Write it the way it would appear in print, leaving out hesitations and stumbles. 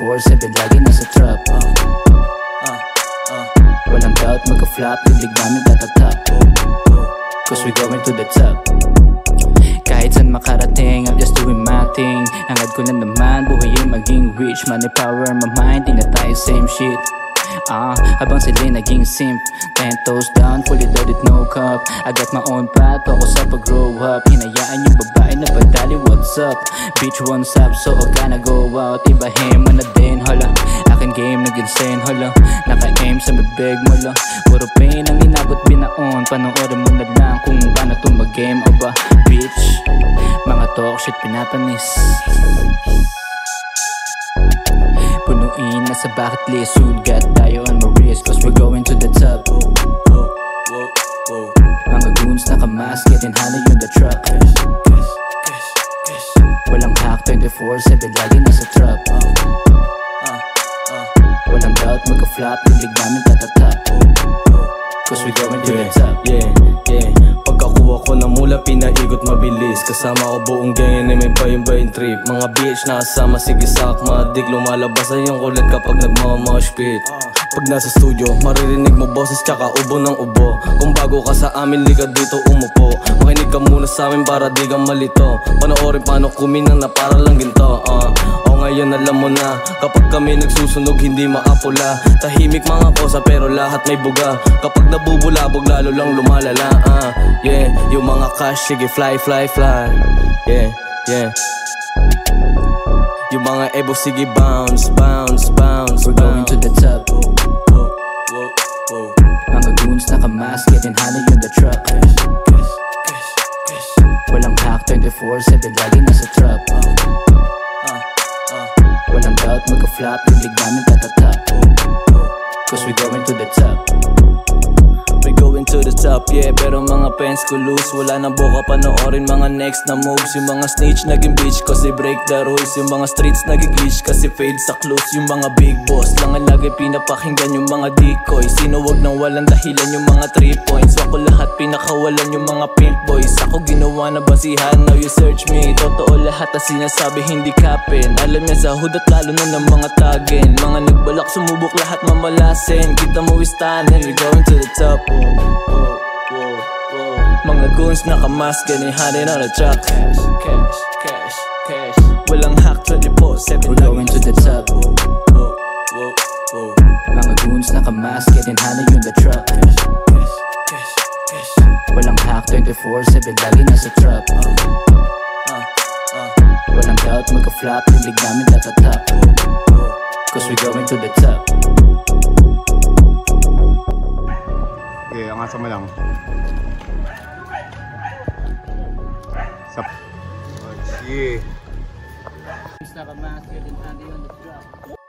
24/7 lagi nasa trap. Walang doubt magka-flop, yung lig namin tatatap, cause we going to the top. Kahit saan makarating, I'm just doing my thing. Hangad ko na naman, buhay ay maging rich. Money, power, my mind, di na tayo same shit. Habang sila'y naging simp, 10 toes down, fully loaded, no cup. I got my own path, ako sa pag-grow up. Hinayaan yung babae na padali, what's up? Bitch, one's up, so huwag ka na go out. Ibahin mo na din, hala. Akin game, nag-insane, hala. Naka-aim sa bibig mo lang. Puro pain ang inabot binaon. Panoorin mo na lang kung paano to mag-game, aba. Bitch, mga talk shit pinapanis. Punuin na sa bucket list, sugat tayo on my wrist, cause we're going to the top. Mga goons nakamask, getting honey on the truck. Walang hack, 24/7 lagi nasa trap. Walang doubt magka-flop, yung lig namin tatatap, cause we're going to the top. Pagkakuha ko na mula, pinaigot mabilis. Kasama ko buong gang, may bayong trip. Mga bitch nakasama, sige sakma. Dig lumalabas ay yung kulit kapag nagmamamosh pit. Pag nasa studio, maririnig mo boses tsaka ubo ng ubo. Kung bago ka sa amin, liga dito umupo. Makinig ka muna sa amin para di ka malito. Panoorin paano kuminang na para lang ginto. Ngayon alam mo na, kapag kami nagsusunog hindi maapula. Tahimik mga kosa pero lahat may buga. Kapag nabubulabog lalo lang lumalala. Yung mga cash sige fly. Yung mga ebo sige bounce. We're going to the top. Mga goons nakamask, getting honey on the truck. Walang hack, 24/7 lagi nasa trap. Walang doubt magka-flop, yung lig namin tatatap, cause we going to the top. We going to the top, yeah. Pero mga pens ko loose, wala nang boka panoorin mga next na moves. Yung mga snitch naging bitch kasi break the rules. Yung mga streets naging glitch kasi fade sa close. Yung mga big boss lang ang lagi pinapakinggan yung mga decoy. Sino wag nang walang dahilan yung mga 3 points. Ako lahat pinakawalan yung mga pimp boys. Ako ginawa na basihan, now you search me. Totoo lahat na sinasabi hindi kapin. Alam niya sa hood at lalo na ng mga tagin. Mga nagbalak sumubok lahat mamalasin. Kita mo istanin, we going to the top. Mga goons nakamask, getting honey on the truck. Cash. Walang hack, 24/7 we're going to the top. Mga goons nakamask, getting honey on the truck. Walang hack, 24/7 lagi nasa trap. Walang doubt magka-flop, yung lig namin tatatap, cause we're going to the top. Okay, angasan mo lang. Sige. Nakamask, getting honey on the truck.